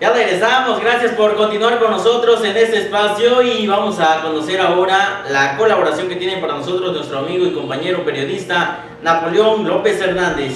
Ya regresamos, gracias por continuar con nosotros en este espacio y vamos a conocer ahora la colaboración que tiene para nosotros nuestro amigo y compañero periodista Napoleón López Hernández.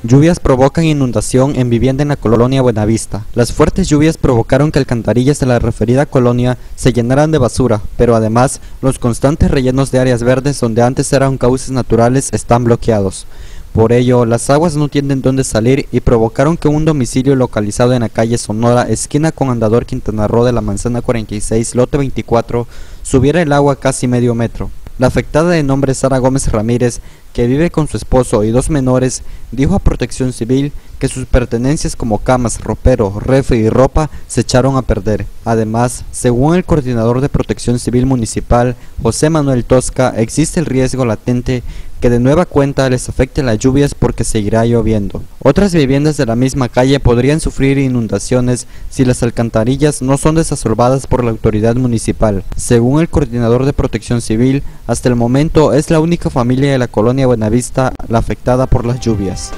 Lluvias provocan inundación en vivienda en la colonia Buenavista. Las fuertes lluvias provocaron que alcantarillas de la referida colonia se llenaran de basura, pero además los constantes rellenos de áreas verdes donde antes eran cauces naturales están bloqueados. Por ello, las aguas no tienen dónde salir y provocaron que un domicilio localizado en la calle Sonora, esquina con Andador Quintana Roo de la Manzana 46, lote 24, subiera el agua casi medio metro. La afectada, de nombre Sara Gómez Ramírez, que vive con su esposo y dos menores, dijo a Protección Civil que sus pertenencias como camas, ropero, refri y ropa se echaron a perder. Además, según el coordinador de Protección Civil Municipal, José Manuel Tosca, existe el riesgo latente que de nueva cuenta les afecte las lluvias porque seguirá lloviendo. Otras viviendas de la misma calle podrían sufrir inundaciones si las alcantarillas no son desasolvadas por la autoridad municipal. Según el coordinador de Protección Civil, hasta el momento es la única familia de la colonia Buenavista la afectada por las lluvias.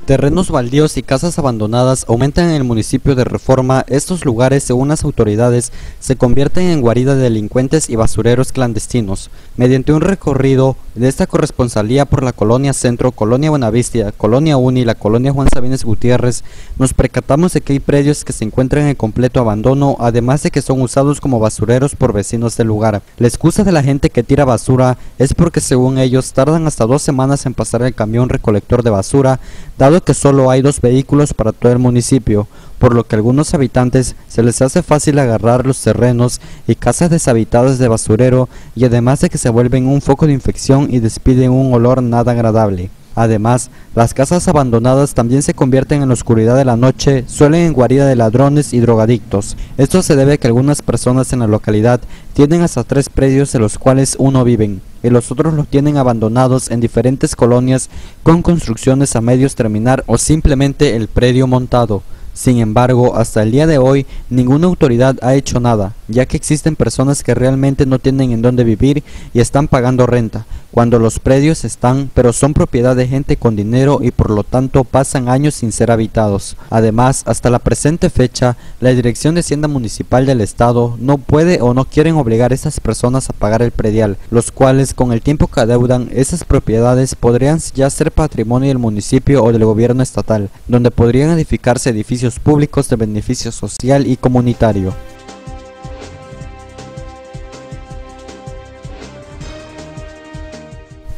Terrenos baldíos y casas abandonadas aumentan en el municipio de Reforma. Estos lugares, según las autoridades, se convierten en guarida de delincuentes y basureros clandestinos. Mediante un recorrido de esta corresponsalía por la Colonia Centro, Colonia Buenavista, Colonia Uni y la Colonia Juan Sabines Gutiérrez, nos percatamos de que hay predios que se encuentran en completo abandono, además de que son usados como basureros por vecinos del lugar. La excusa de la gente que tira basura es porque, según ellos, tardan hasta 2 semanas en pasar el camión recolector de basura, dado que solo hay 2 vehículos para todo el municipio, por lo que a algunos habitantes se les hace fácil agarrar los terrenos y casas deshabitadas de basurero, y además de que se vuelven un foco de infección y despiden un olor nada agradable. Además, las casas abandonadas también se convierten en la oscuridad de la noche, suelen en guarida de ladrones y drogadictos. Esto se debe a que algunas personas en la localidad tienen hasta 3 predios de los cuales uno viven, y los otros los tienen abandonados en diferentes colonias con construcciones a medios terminar o simplemente el predio montado. Sin embargo, hasta el día de hoy, ninguna autoridad ha hecho nada, ya que existen personas que realmente no tienen en dónde vivir y están pagando renta, cuando los predios están, pero son propiedad de gente con dinero y por lo tanto pasan años sin ser habitados. Además, hasta la presente fecha, la Dirección de Hacienda Municipal del Estado no puede o no quieren obligar a esas personas a pagar el predial, los cuales con el tiempo que adeudan esas propiedades podrían ya ser patrimonio del municipio o del gobierno estatal, donde podrían edificarse edificios públicos de beneficio social y comunitario.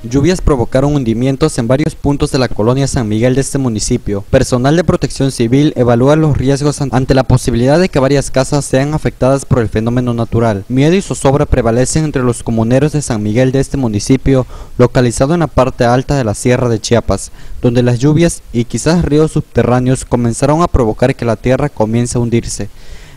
Lluvias provocaron hundimientos en varios puntos de la colonia San Miguel de este municipio. Personal de Protección Civil evalúa los riesgos ante la posibilidad de que varias casas sean afectadas por el fenómeno natural. Miedo y zozobra prevalecen entre los comuneros de San Miguel de este municipio, localizado en la parte alta de la Sierra de Chiapas, donde las lluvias y quizás ríos subterráneos comenzaron a provocar que la tierra comience a hundirse.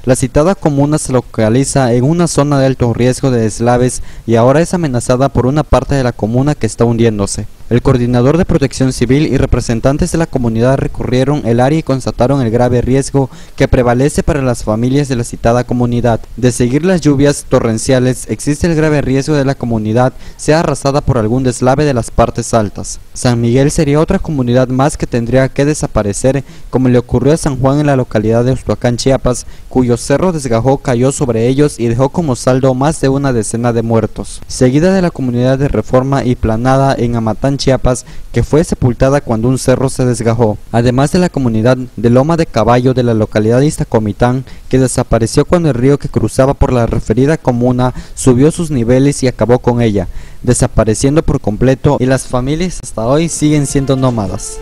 La citada comuna se localiza en una zona de alto riesgo de deslaves y ahora es amenazada por una parte de la comuna que está hundiéndose. El coordinador de Protección Civil y representantes de la comunidad recorrieron el área y constataron el grave riesgo que prevalece para las familias de la citada comunidad. De seguir las lluvias torrenciales, existe el grave riesgo de la comunidad sea arrasada por algún deslave de las partes altas. San Miguel sería otra comunidad más que tendría que desaparecer, como le ocurrió a San Juan en la localidad de Ostoacán, Chiapas, cuyo cerro desgajó cayó sobre ellos y dejó como saldo más de una decena de muertos. Seguida de la comunidad de Reforma y Planada en Amatán, Chiapas, que fue sepultada cuando un cerro se desgajó, además de la comunidad de Loma de Caballo de la localidad de Iztacomitán, que desapareció cuando el río que cruzaba por la referida comuna subió sus niveles y acabó con ella, desapareciendo por completo, y las familias hasta hoy siguen siendo nómadas.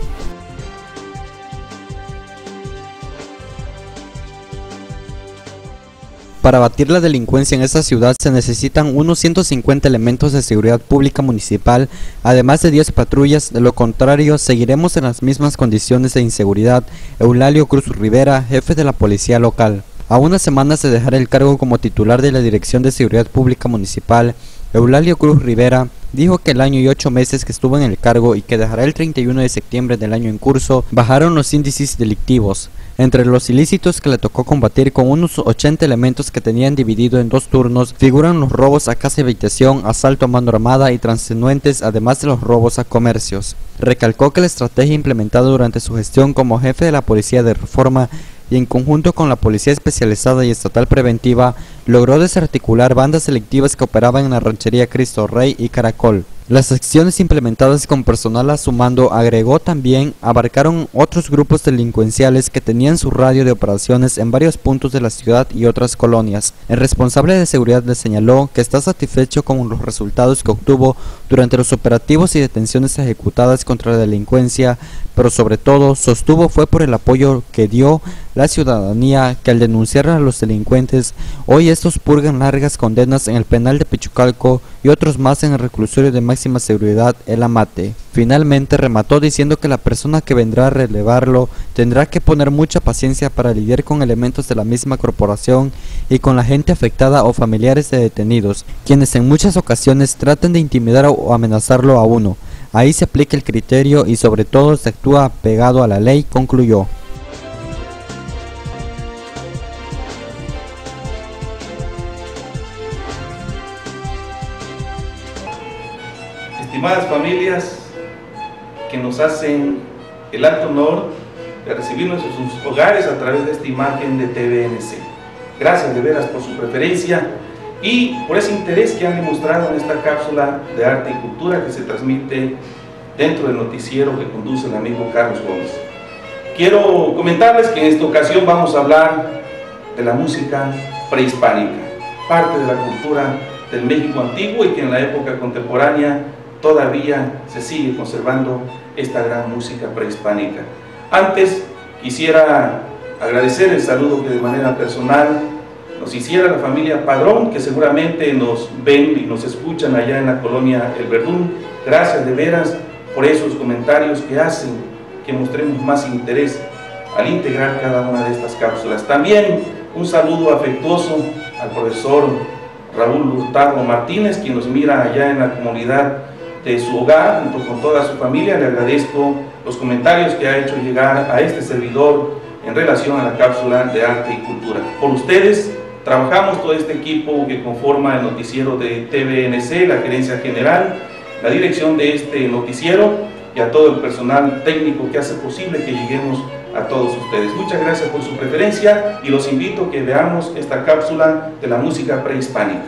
Para abatir la delincuencia en esta ciudad se necesitan unos 150 elementos de seguridad pública municipal, además de 10 patrullas. De lo contrario, seguiremos en las mismas condiciones de inseguridad. Eulalio Cruz Rivera, jefe de la policía local. A unas semanas de dejar el cargo como titular de la Dirección de Seguridad Pública Municipal, Eulalio Cruz Rivera dijo que el año y 8 meses que estuvo en el cargo y que dejará el 31 de septiembre del año en curso, bajaron los índices delictivos. Entre los ilícitos que le tocó combatir con unos 80 elementos que tenían dividido en 2 turnos, figuran los robos a casa y habitación, asalto a mano armada y transeúntes, además de los robos a comercios. Recalcó que la estrategia implementada durante su gestión como jefe de la Policía de Reforma y en conjunto con la Policía Especializada y Estatal Preventiva, logró desarticular bandas delictivas que operaban en la ranchería Cristo Rey y Caracol. Las acciones implementadas con personal a su mando, agregó también, abarcaron otros grupos delincuenciales que tenían su radio de operaciones en varios puntos de la ciudad y otras colonias. El responsable de seguridad le señaló que está satisfecho con los resultados que obtuvo durante los operativos y detenciones ejecutadas contra la delincuencia, pero sobre todo sostuvo fue por el apoyo que dio la ciudadanía, que al denunciar a los delincuentes, hoy estos purgan largas condenas en el penal de Pichucalco y otros más en el reclusorio de máxima seguridad El Amate. Finalmente remató diciendo que la persona que vendrá a relevarlo tendrá que poner mucha paciencia para lidiar con elementos de la misma corporación y con la gente afectada o familiares de detenidos, quienes en muchas ocasiones tratan de intimidar o amenazarlo a uno. Ahí se aplica el criterio y sobre todo se actúa pegado a la ley, concluyó. Estimadas familias que nos hacen el alto honor de recibirnos en sus hogares a través de esta imagen de TVNC. Gracias de veras por su preferencia y por ese interés que han demostrado en esta cápsula de arte y cultura que se transmite dentro del noticiero que conduce el amigo Carlos Gómez. Quiero comentarles que en esta ocasión vamos a hablar de la música prehispánica, parte de la cultura del México antiguo y que en la época contemporánea todavía se sigue conservando esta gran música prehispánica. Antes quisiera agradecer el saludo que de manera personal nos hiciera la familia Padrón, que seguramente nos ven y nos escuchan allá en la colonia El Verdún. Gracias de veras por esos comentarios que hacen que mostremos más interés al integrar cada una de estas cápsulas. También un saludo afectuoso al profesor Raúl Hurtado Martínez, quien nos mira allá en la comunidad de su hogar, junto con toda su familia. Le agradezco los comentarios que ha hecho llegar a este servidor en relación a la cápsula de arte y cultura. Por ustedes trabajamos todo este equipo que conforma el noticiero de TVNC, la gerencia general, la dirección de este noticiero y a todo el personal técnico que hace posible que lleguemos a todos ustedes. Muchas gracias por su preferencia y los invito a que veamos esta cápsula de la música prehispánica.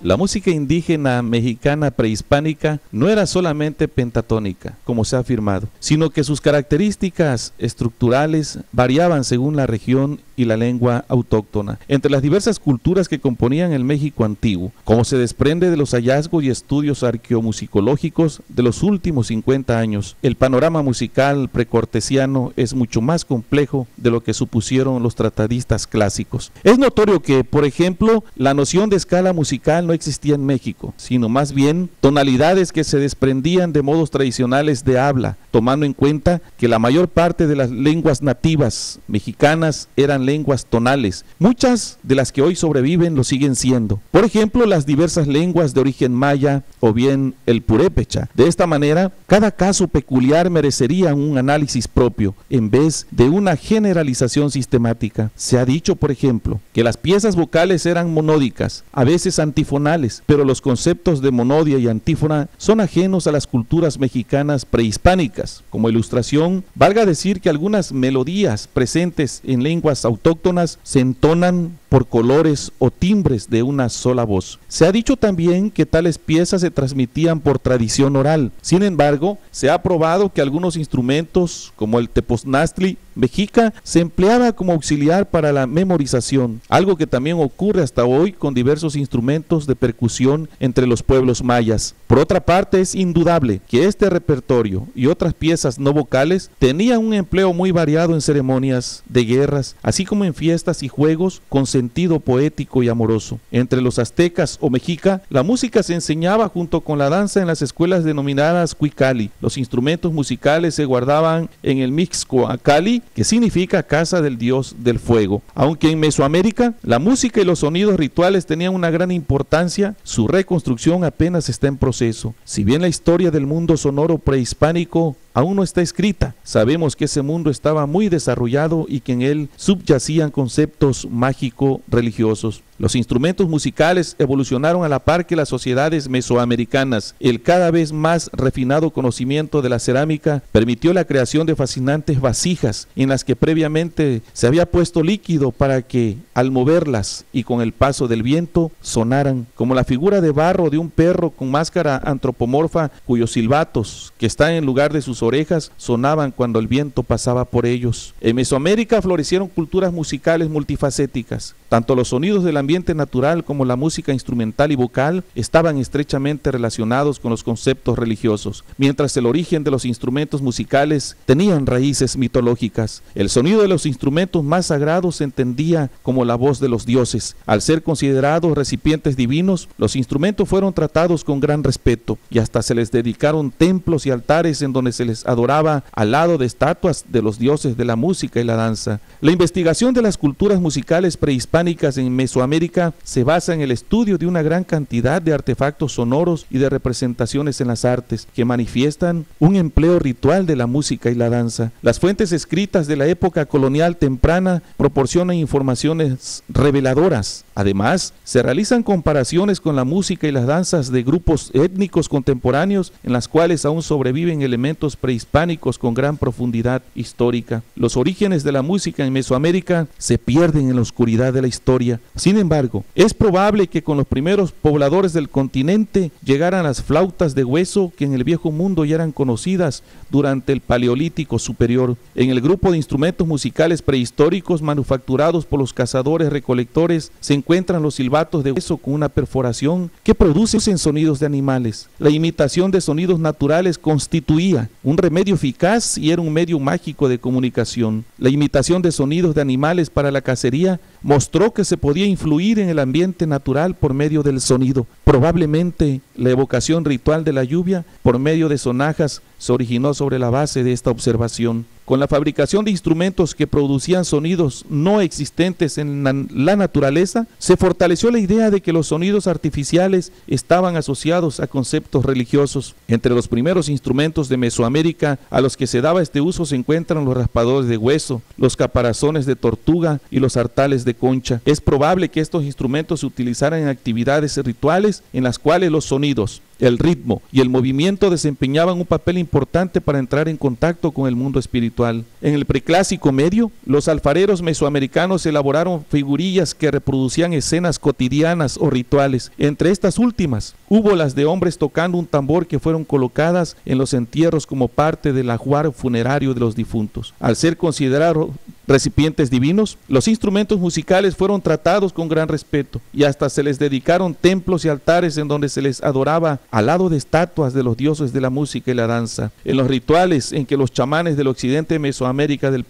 La música indígena mexicana prehispánica no era solamente pentatónica, como se ha afirmado, sino que sus características estructurales variaban según la región y la lengua autóctona. Entre las diversas culturas que componían el México antiguo, como se desprende de los hallazgos y estudios arqueomusicológicos de los últimos 50 años, el panorama musical precortesiano es mucho más complejo de lo que supusieron los tratadistas clásicos. Es notorio que, por ejemplo, la noción de escala musical no existía en México, sino más bien tonalidades que se desprendían de modos tradicionales de habla, tomando en cuenta que la mayor parte de las lenguas nativas mexicanas eran lenguas tonales. Muchas de las que hoy sobreviven lo siguen siendo. Por ejemplo, las diversas lenguas de origen maya o bien el purépecha. De esta manera, cada caso peculiar merecería un análisis propio, en vez de una generalización sistemática. Se ha dicho, por ejemplo, que las piezas vocales eran monódicas, a veces antifonales, pero los conceptos de monodia y antífona son ajenos a las culturas mexicanas prehispánicas. Como ilustración, valga decir que algunas melodías presentes en lenguas autóctonas se entonan por colores o timbres de una sola voz. Se ha dicho también que tales piezas se transmitían por tradición oral. Sin embargo, se ha probado que algunos instrumentos, como el tepoznastli mexica, se empleaba como auxiliar para la memorización, algo que también ocurre hasta hoy con diversos instrumentos de percusión entre los pueblos mayas. Por otra parte, es indudable que este repertorio y otras piezas no vocales tenían un empleo muy variado en ceremonias de guerras, así como en fiestas y juegos con sentido poético y amoroso. Entre los aztecas o mexica, la música se enseñaba junto con la danza en las escuelas denominadas cuicali. Los instrumentos musicales se guardaban en el Mixcoacali que significa casa del dios del fuego. Aunque en Mesoamérica la música y los sonidos rituales tenían una gran importancia, su reconstrucción apenas está en proceso. Si bien la historia del mundo sonoro prehispánico aún no está escrita, sabemos que ese mundo estaba muy desarrollado y que en él subyacían conceptos mágico-religiosos. Los instrumentos musicales evolucionaron a la par que las sociedades mesoamericanas. El cada vez más refinado conocimiento de la cerámica permitió la creación de fascinantes vasijas en las que previamente se había puesto líquido para que, al moverlas y con el paso del viento, sonaran, como la figura de barro de un perro con máscara antropomorfa cuyos silbatos, que están en lugar de sus orejas, sonaban cuando el viento pasaba por ellos. En Mesoamérica florecieron culturas musicales multifacéticas. Tanto los sonidos del ambiente natural como la música instrumental y vocal estaban estrechamente relacionados con los conceptos religiosos, mientras el origen de los instrumentos musicales tenían raíces mitológicas. El sonido de los instrumentos más sagrados se entendía como la voz de los dioses. Al ser considerados recipientes divinos, los instrumentos fueron tratados con gran respeto y hasta se les dedicaron templos y altares en donde se les adoraba al lado de estatuas de los dioses de la música y la danza. La investigación de las culturas musicales prehispánicas en Mesoamérica se basa en el estudio de una gran cantidad de artefactos sonoros y de representaciones en las artes que manifiestan un empleo ritual de la música y la danza. Las fuentes escritas de la época colonial temprana proporcionan informaciones reveladoras. Además, se realizan comparaciones con la música y las danzas de grupos étnicos contemporáneos en las cuales aún sobreviven elementos prehispánicos con gran profundidad histórica. Los orígenes de la música en Mesoamérica se pierden en la oscuridad de la historia. Sin embargo, es probable que con los primeros pobladores del continente llegaran las flautas de hueso que en el viejo mundo ya eran conocidas durante el Paleolítico Superior. En el grupo de instrumentos musicales prehistóricos manufacturados por los cazadores-recolectores se encuentran los silbatos de hueso con una perforación que producen sonidos de animales. La imitación de sonidos naturales constituía un remedio eficaz y era un medio mágico de comunicación. La imitación de sonidos de animales para la cacería mostró que se podía influir en el ambiente natural por medio del sonido. Probablemente la evocación ritual de la lluvia por medio de sonajas se originó sobre la base de esta observación. Con la fabricación de instrumentos que producían sonidos no existentes en la naturaleza, se fortaleció la idea de que los sonidos artificiales estaban asociados a conceptos religiosos. Entre los primeros instrumentos de Mesoamérica a los que se daba este uso se encuentran los raspadores de hueso, los caparazones de tortuga y los sartales de concha. Es probable que estos instrumentos se utilizaran en actividades rituales en las cuales los sonidos, el ritmo y el movimiento desempeñaban un papel importante para entrar en contacto con el mundo espiritual. En el preclásico medio, los alfareros mesoamericanos elaboraron figurillas que reproducían escenas cotidianas o rituales. Entre estas últimas, hubo las de hombres tocando un tambor que fueron colocadas en los entierros como parte del ajuar funerario de los difuntos. Al ser considerados recipientes divinos, los instrumentos musicales fueron tratados con gran respeto y hasta se les dedicaron templos y altares en donde se les adoraba al lado de estatuas de los dioses de la música y la danza. En los rituales en que los chamanes del occidente de Mesoamérica del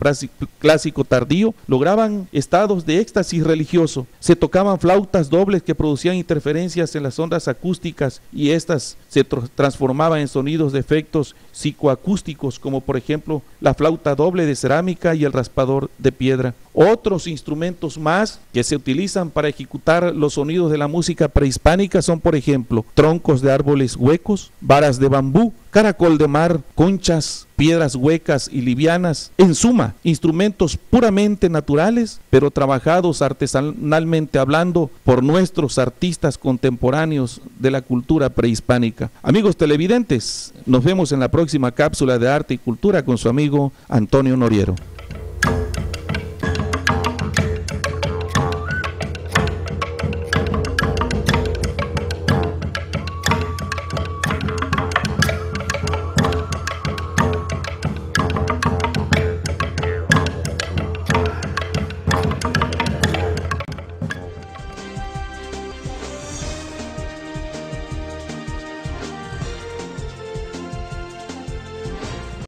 clásico tardío lograban estados de éxtasis religioso, se tocaban flautas dobles que producían interferencias en las ondas acústicas y estas se transformaban en sonidos de efectos psicoacústicos, como por ejemplo la flauta doble de cerámica y el raspador de piedra. Otros instrumentos más que se utilizan para ejecutar los sonidos de la música prehispánica son, por ejemplo, troncos de árboles huecos, varas de bambú, caracol de mar, conchas, piedras huecas y livianas. En suma, instrumentos puramente naturales, pero trabajados artesanalmente hablando por nuestros artistas contemporáneos de la cultura prehispánica. Amigos televidentes, nos vemos en la próxima cápsula de arte y cultura con su amigo Antonio Noriero.